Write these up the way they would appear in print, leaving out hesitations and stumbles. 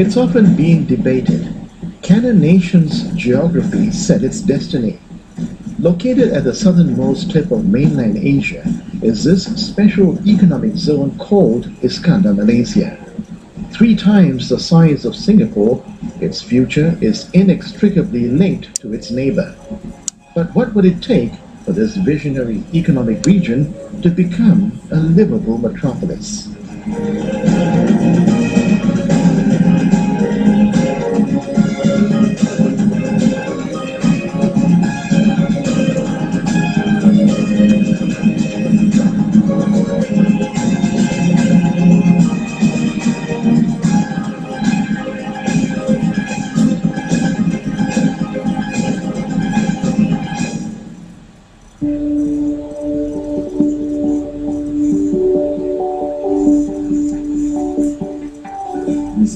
It's often being debated. Can a nation's geography set its destiny? Located at the southernmost tip of mainland Asia is this special economic zone called Iskandar, Malaysia. 3 times the size of Singapore, its future is inextricably linked to its neighbor. But what would it take for this visionary economic region to become a livable metropolis?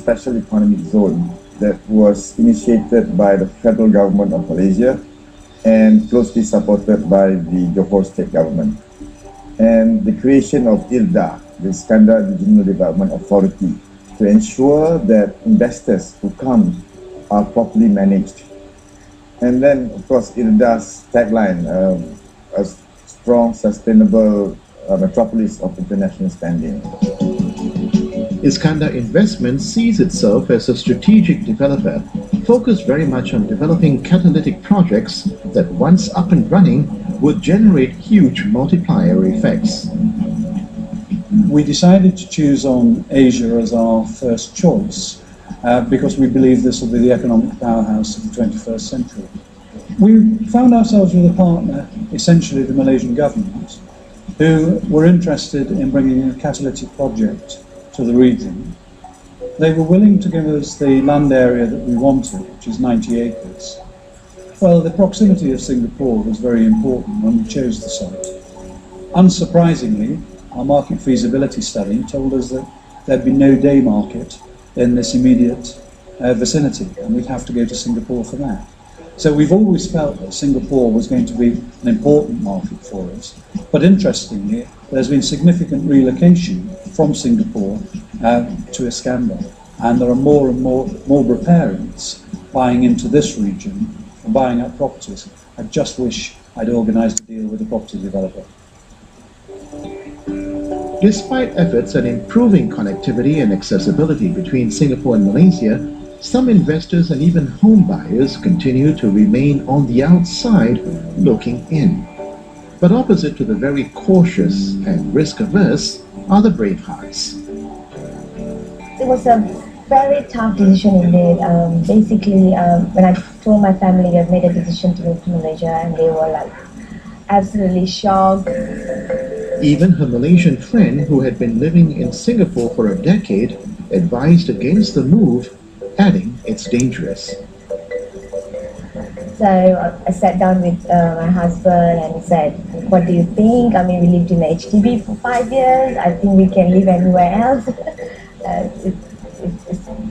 Special economic zone that was initiated by the federal government of Malaysia and closely supported by the Johor state government. And the creation of IRDA, the Iskandar Regional Development Authority, to ensure that investors who come are properly managed. And then, of course, IRDA's tagline, a strong, sustainable metropolis of international standing. Iskandar Investment sees itself as a strategic developer, focused very much on developing catalytic projects that once up and running would generate huge multiplier effects. We decided to choose on Asia as our first choice because we believe this will be the economic powerhouse of the 21st century. We found ourselves with a partner, essentially the Malaysian government, who were interested in bringing a catalytic project to the region. They were willing to give us the land area that we wanted, which is 90 acres. Well, the proximity of Singapore was very important when we chose the site. Unsurprisingly, our market feasibility study told us that there'd be no day market in this immediate vicinity, and we'd have to go to Singapore for that. So we've always felt that Singapore was going to be an important market for us. But interestingly, there's been significant relocation from Singapore to Iskandar. And there are more and more parents buying into this region and buying up properties. I just wish I'd organised a deal with a property developer. Despite efforts at improving connectivity and accessibility between Singapore and Malaysia, some investors and even home buyers continue to remain on the outside looking in. But opposite to the very cautious and risk-averse are the brave hearts. It was a very tough decision indeed. Basically, when I told my family I've made a decision to move to Malaysia, and they were like absolutely shocked. Even her Malaysian friend, who had been living in Singapore for a decade, advised against the move, adding it's dangerous. So I sat down with my husband and said, what do you think? I mean, we lived in a HDB for 5 years. I think we can live anywhere else.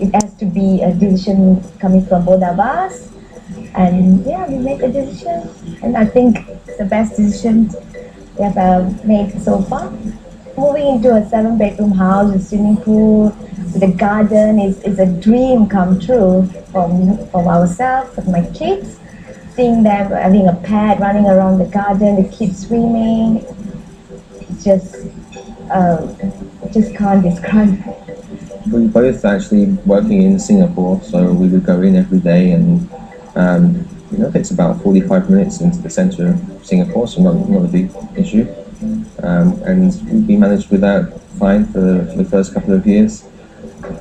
It has to be a decision coming from both of us. And yeah, we made a decision. And I think it's the best decision we have made so far. Moving into a 7-bedroom house with swimming pool, with a garden is a dream come true from ourselves, from my kids. Seeing them having a pet, running around the garden, the kids swimming, it's just can't describe. We both actually working in Singapore, so we would go in every day, and it takes about 45 minutes into the centre of Singapore, so not a big issue. And we managed with that fine for the first couple of years.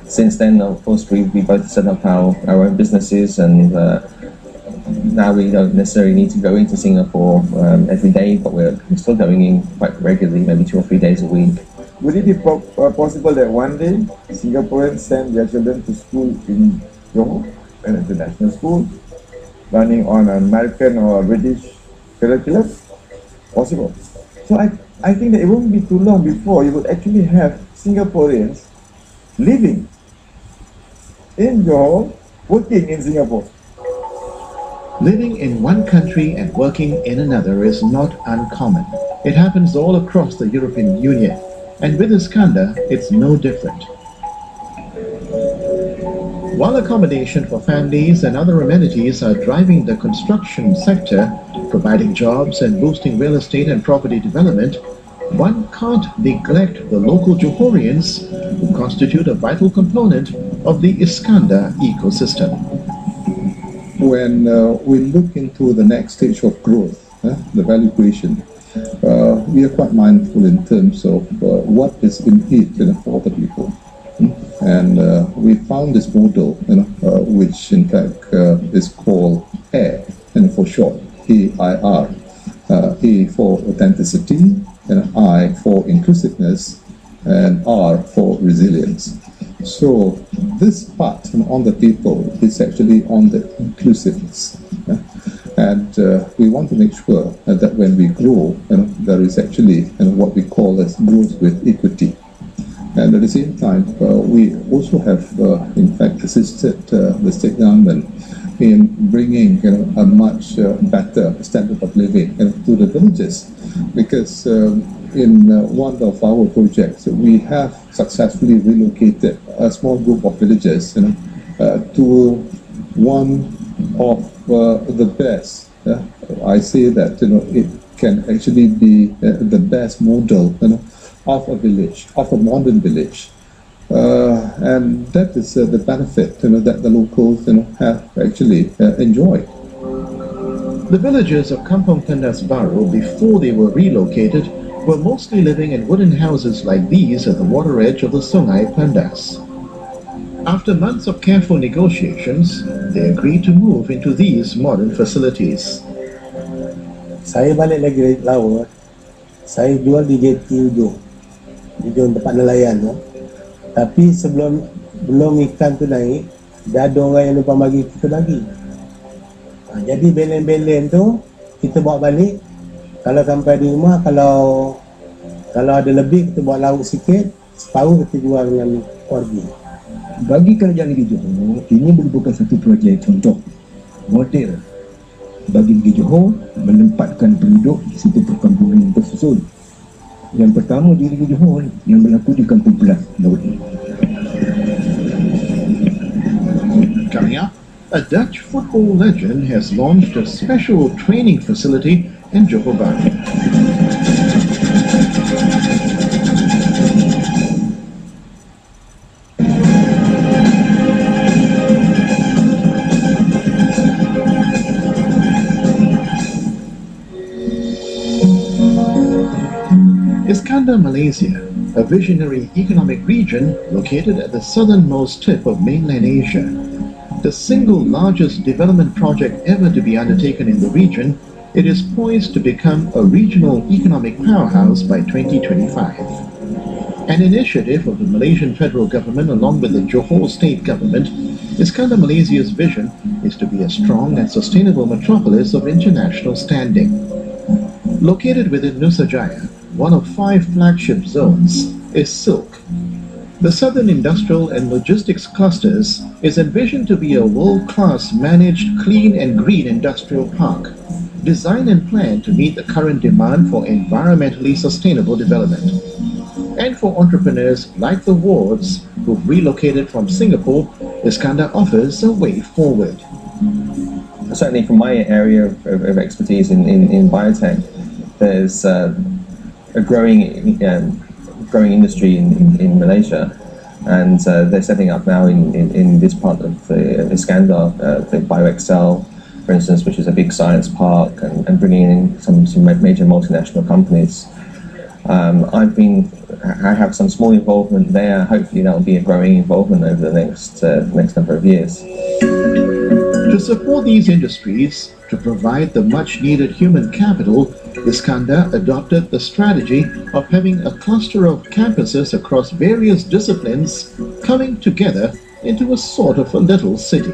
Since then, of course, we both set up our own businesses, and now we don't necessarily need to go into Singapore every day, but we're still going in quite regularly, maybe 2 or 3 days a week. Would it be possible that one day Singaporeans send their children to school in Johor, an international school, running on an American or British curriculum? Possible. So I think that it won't be too long before you would actually have Singaporeans living in Johor, working in Singapore. Living in one country and working in another is not uncommon. It happens all across the European Union, and with Iskandar, it's no different. While accommodation for families and other amenities are driving the construction sector, providing jobs and boosting real estate and property development, one can't neglect the local Johorians who constitute a vital component of the Iskandar ecosystem. When we look into the next stage of growth, the value creation, we are quite mindful in terms of what is in it for the people. And we found this model, which in fact is called AIR, for short, AIR. A for authenticity, I for inclusiveness, and R for resilience. So this part on the people is actually on the inclusiveness. And we want to make sure that when we grow, there is actually what we call as growth with equity. And at the same time, we also have, in fact, assisted the state government in bringing a much better standard of living to the villages. Because in one of our projects, we have successfully relocated a small group of villages to one of the best. I say that it can actually be the best model of a village, of a modern village. And that is the benefit that the locals have actually enjoyed. The villagers of Kampung Kandas Baru, before they were relocated, were mostly living in wooden houses like these at the water edge of the Sungai Pandas. After months of careful negotiations, they agreed to move into these modern facilities. Saya balik lagi dari laut, saya jual di jeti ujung tempat nelayan tu. Tapi belum ikan tu naik, dah ada orang yang lupa bagi, kita bagi. Jadi belen-belen tu kita bawa balik. Kalau sampai di rumah, kalau ada lebih kita bawa lauk sikit, separuh kita jual dengan korgi. Bagi kerajaan Negeri Johor, ini merupakan satu projek contoh model bagi Negeri Johor menempatkan penduduk di situ perkampungan yang tersusun. Yang pertama di Negeri Johor yang berlaku di Kampung Pelas Laut ini. Coming up, a Dutch football legend has launched a special training facility in Johor Bahru. Iskandar, Malaysia, a visionary economic region located at the southernmost tip of mainland Asia. The single largest development project ever to be undertaken in the region, it is poised to become a regional economic powerhouse by 2025. An initiative of the Malaysian federal government along with the Johor state government, Iskandar Malaysia's vision is to be a strong and sustainable metropolis of international standing. Located within Nusa Jaya, one of 5 flagship zones is Silk. The Southern Industrial and Logistics Clusters is envisioned to be a world-class managed clean and green industrial park, designed and planned to meet the current demand for environmentally sustainable development. And for entrepreneurs like the Wards who've relocated from Singapore, Iskandar offers a way forward. Certainly from my area of expertise in biotech, there's a growing industry in Malaysia, and they're setting up now in this part of Iskandar, the BioExcel, for instance, which is a big science park, and bringing in some major multinational companies. I have some small involvement there. Hopefully that will be a growing involvement over the next number of years. To support these industries, to provide the much-needed human capital, Iskandar adopted the strategy of having a cluster of campuses across various disciplines coming together into a sort of a little city.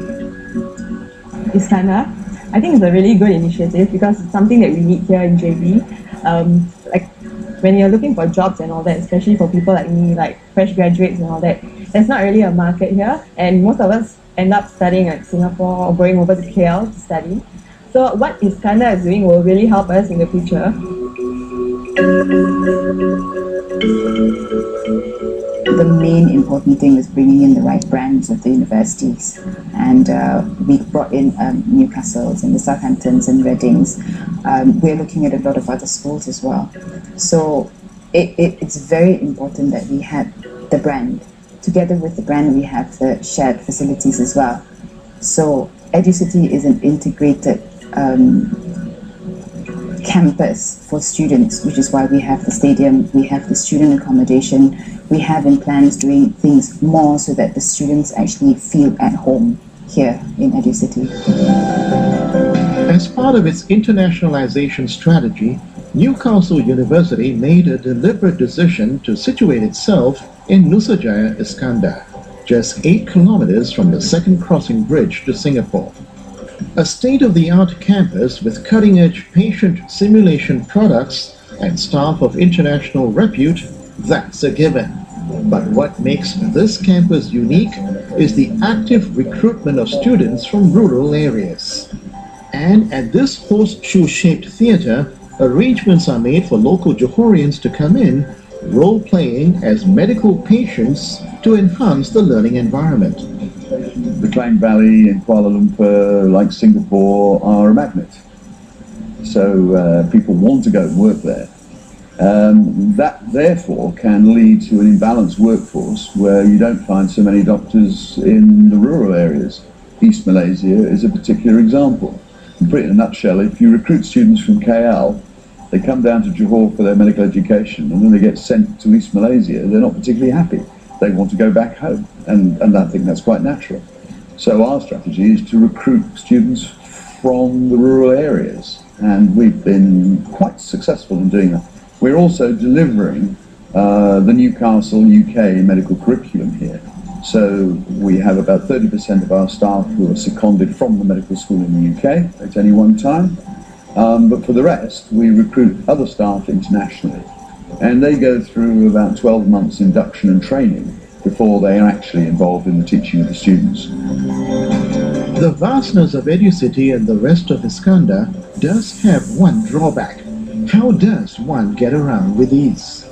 Iskandar, I think it's a really good initiative because it's something that we need here in JB. Like when you're looking for jobs and all that, especially for people like me, like fresh graduates and all that, there's not really a market here, and most of us end up studying at Singapore or going over to KL to study. So what Iskandar is doing will really help us in the future. the main important thing was bringing in the right brands of the universities, and we brought in Newcastles and the Southamptons and Readings. We're looking at a lot of other schools as well. So it's very important that we had the brand. Together with the brand, we have the shared facilities as well. So EduCity is an integrated campus for students, which is why we have the stadium, we have the student accommodation, we have in plans doing things more so that the students actually feel at home here in EduCity. As part of its internationalization strategy, Newcastle University made a deliberate decision to situate itself in Nusajaya Iskandar, just 8 kilometers from the second crossing bridge to Singapore. A state-of-the-art campus with cutting-edge patient simulation products and staff of international repute, that's a given. But what makes this campus unique is the active recruitment of students from rural areas. And at this horseshoe-shaped theatre, arrangements are made for local Johorians to come in, role-playing as medical patients to enhance the learning environment. The Klang Valley in Kuala Lumpur, like Singapore, are a magnet. So people want to go and work there. That therefore can lead to an imbalanced workforce where you don't find so many doctors in the rural areas. East Malaysia is a particular example. To put it in a nutshell, if you recruit students from KL, they come down to Johor for their medical education and then they get sent to East Malaysia, they're not particularly happy. They want to go back home, and I think that's quite natural. So our strategy is to recruit students from the rural areas, and we've been quite successful in doing that. We're also delivering the Newcastle UK medical curriculum here. So we have about 30% of our staff who are seconded from the medical school in the UK at any one time. But for the rest, we recruit other staff internationally. And they go through about 12 months induction and training before they are actually involved in the teaching of the students. The vastness of EduCity and the rest of Iskandar does have one drawback. How does one get around with ease?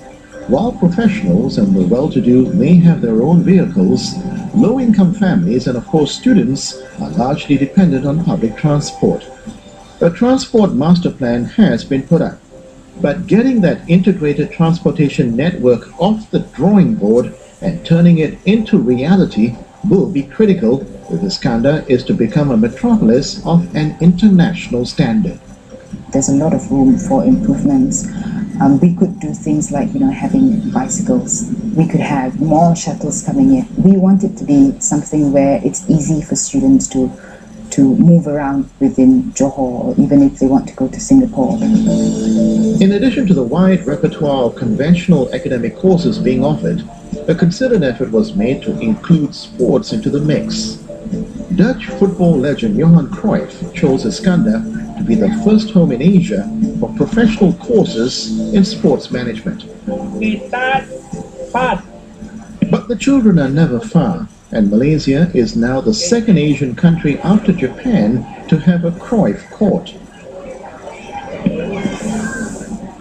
While professionals and the well-to-do may have their own vehicles, low-income families and of course students are largely dependent on public transport. A transport master plan has been put up, but getting that integrated transportation network off the drawing board and turning it into reality will be critical if Iskandar is to become a metropolis of an international standard. There's a lot of room for improvements. We could do things like, having bicycles. We could have more shuttles coming in. We want it to be something where it's easy for students to move around within Johor, or even if they want to go to Singapore. In addition to the wide repertoire of conventional academic courses being offered, a considered effort was made to include sports into the mix. Dutch football legend Johan Cruyff chose Iskandar to be the first home in Asia for professional courses in sports management. But the children are never far, and Malaysia is now the second Asian country after Japan to have a Cruyff court.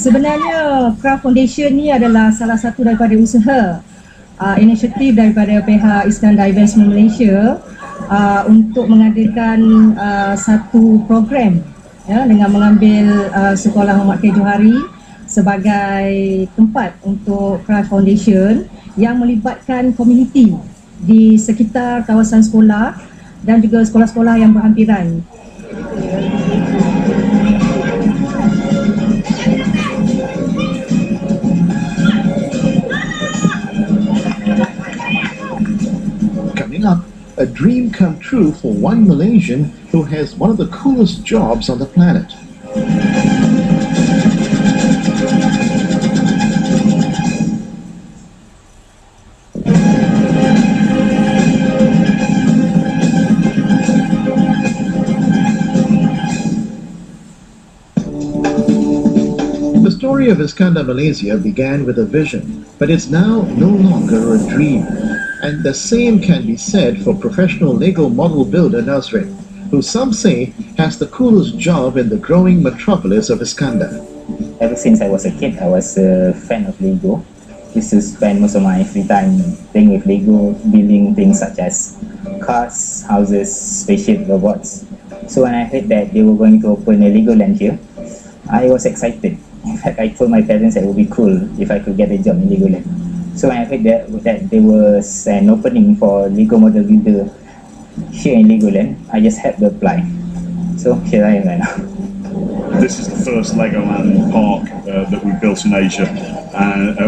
Sebenarnya Craft Foundation ni adalah salah satu daripada usaha inisiatif daripada pihak Iskandar Investment Malaysia untuk mengadakan satu program dengan mengambil Sekolah Muhammad K. Johari sebagai tempat untuk Craft Foundation yang melibatkan komuniti di sekitar kawasan sekolah dan juga sekolah-sekolah yang berhampiran. Coming up, a dream come true for one Malaysian who has one of the coolest jobs on the planet. The story of Iskandar Malaysia began with a vision, but it's now no longer a dream. And the same can be said for professional Lego model builder Nazrin, who some say has the coolest job in the growing metropolis of Iskandar. Ever since I was a kid, I was a fan of Lego. used to spend most of my free time playing with Lego, building things such as cars, houses, spaceship, robots. So when I heard that they were going to open a Lego land here, I was excited. In fact, I told my parents that it would be cool if I could get a job in Legoland. So when I heard that there was an opening for Lego model builder here in Legoland, I just had to apply. So here I am right now. This is the first Legoland park that we've built in Asia.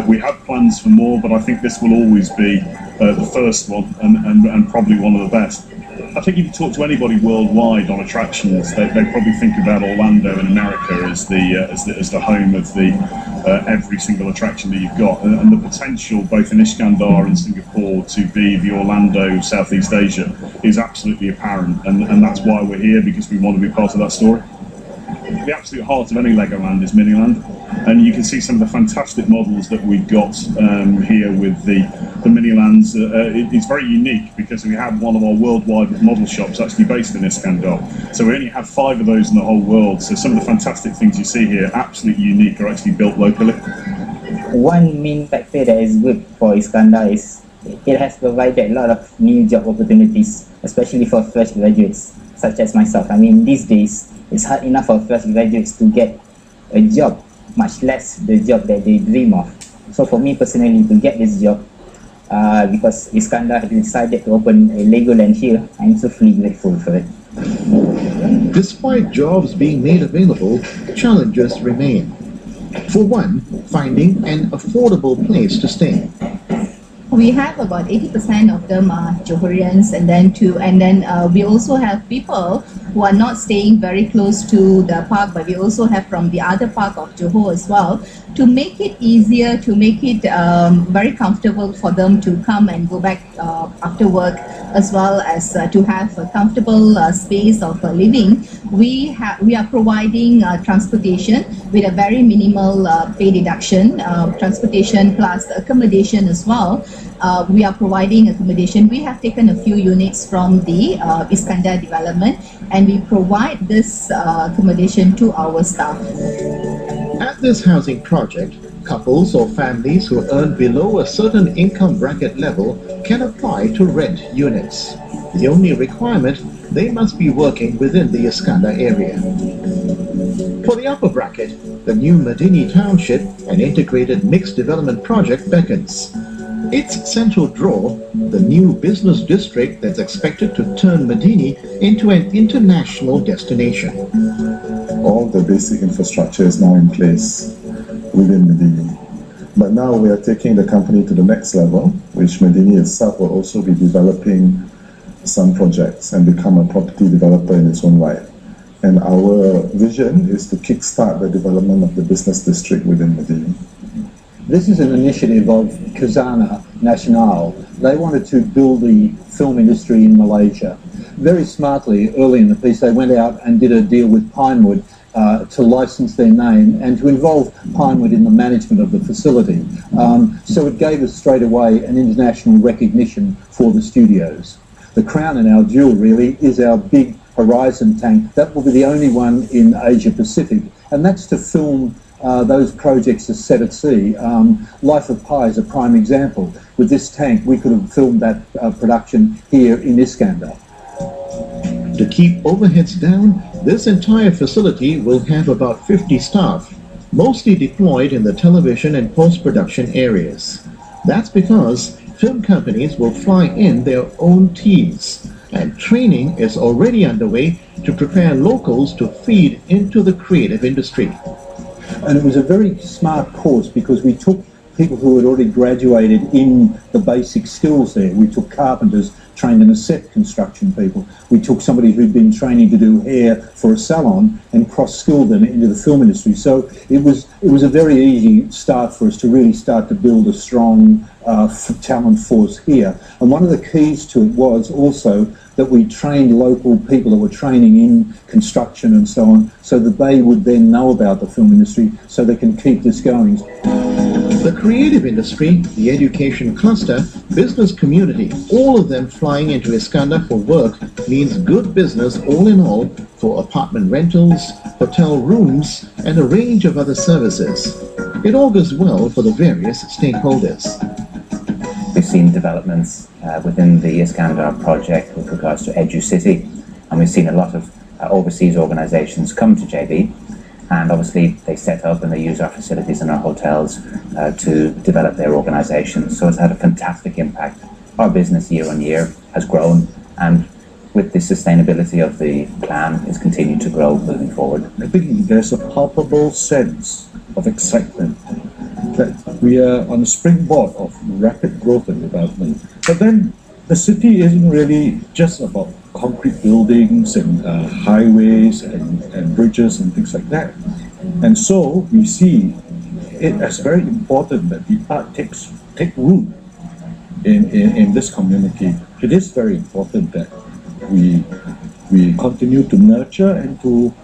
We have plans for more, but I think this will always be the first one and probably one of the best. I think if you talk to anybody worldwide on attractions, they probably think about Orlando in America as the home of every single attraction that you've got, and the potential both in Iskandar and Singapore to be the Orlando of Southeast Asia is absolutely apparent, and that's why we're here, because we want to be part of that story. The absolute heart of any Legoland is Miniland, and you can see some of the fantastic models that we've got here with the Minilands. It's very unique because we have one of our worldwide model shops actually based in Iskandar, so we only have 5 of those in the whole world. So some of the fantastic things you see here, absolutely unique, are actually built locally. One main factor that is good for Iskandar is it has provided a lot of new job opportunities, especially for fresh graduates such as myself. I mean, these days it's hard enough for fresh graduates to get a job, much less the job that they dream of. So for me personally, to get this job, because Iskandar has decided to open a Legoland here, I'm so fully grateful for it. Despite jobs being made available, challenges remain. For one, finding an affordable place to stay. We have about 80% of them are Johorians, and then we also have people who are not staying very close to the park, but we also have from the other park of Johor as well, to make it easier, to make it very comfortable for them to come and go back after work, as well as to have a comfortable space of living. We are providing transportation with a very minimal pay deduction, transportation plus accommodation as well. We are providing accommodation. We have taken a few units from the Iskandar development, and we provide this accommodation to our staff. At this housing project, couples or families who earn below a certain income bracket level can apply to rent units. The only requirement, they must be working within the Iskandar area. For the upper bracket, the new Medini Township, an integrated mixed development project, beckons. Its central draw, the new business district that's expected to turn Medini into an international destination. All the basic infrastructure is now in place within Medini. But now we are taking the company to the next level, which Medini itself will also be developing some projects and become a property developer in its own right. And our vision is to kickstart the development of the business district within Medini. This is an initiative of Khazanah Nasional. They wanted to build the film industry in Malaysia. Very smartly, early in the piece, they went out and did a deal with Pinewood to license their name and to involve Pinewood in the management of the facility. So it gave us straight away an international recognition for the studios. The crown and our jewel really is our big Horizon tank. That will be the only one in Asia Pacific, and that's to film those projects are set at sea. Life of Pi is a prime example. With this tank, we could have filmed that production here in Iskandar. To keep overheads down, this entire facility will have about 50 staff, mostly deployed in the television and post-production areas. That's because film companies will fly in their own teams, and training is already underway to prepare locals to feed into the creative industry. And it was a very smart course because we took people who had already graduated in the basic skills there. We took carpenters, trained in a set construction people. We took somebody who'd been training to do hair for a salon and cross-skilled them into the film industry. So it was a very easy start for us to really start to build a strong talent force here. And one of the keys to it was also that we trained local people that were training in construction and so on, so that they would then know about the film industry so they can keep this going. The creative industry, the education cluster, business community, all of them flying into Iskandar for work means good business all in all for apartment rentals, hotel rooms, and a range of other services. It augurs well for the various stakeholders. We've seen developments within the Iskandar project with regards to EduCity, and we've seen a lot of overseas organisations come to JB, and obviously they set up and they use our facilities and our hotels to develop their organisations. So it's had a fantastic impact. Our business year on year has grown, and with the sustainability of the plan, it's continued to grow moving forward. I think there's a palpable sense of excitement that we are on the springboard of rapid growth and development. But then the city isn't really just about concrete buildings and highways and bridges and things like that. And so we see it as very important that the art take root in this community. It is very important that we continue to nurture and to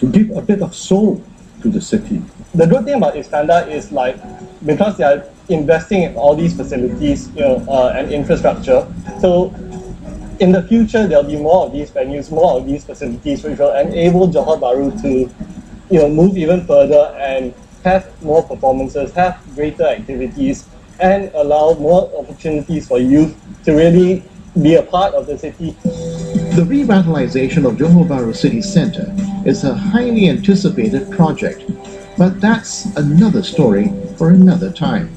give a bit of soul to the city. The good thing about Iskandar is like, because they are investing in all these facilities, and infrastructure, so in the future there'll be more of these venues, more of these facilities, which will enable Johor Bahru to, move even further and have more performances, have greater activities, and allow more opportunities for youth to really be a part of the city. The revitalization of Johor Bahru City Centre is a highly anticipated project, but that's another story for another time.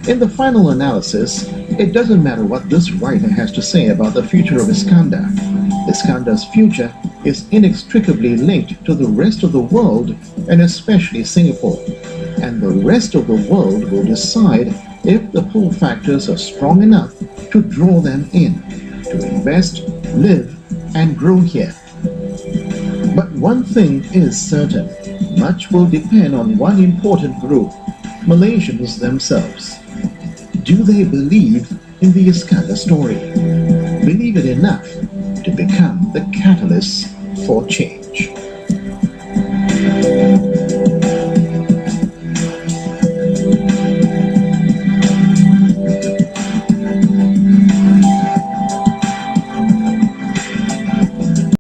In the final analysis, it doesn't matter what this writer has to say about the future of Iskandar. Iskandar's future is inextricably linked to the rest of the world, and especially Singapore. And the rest of the world will decide if the pull factors are strong enough to draw them in, to invest, live, and grow here. But one thing is certain, much will depend on one important group, Malaysians themselves. Do they believe in the Iskandar story? Believe it enough to become the catalyst for change?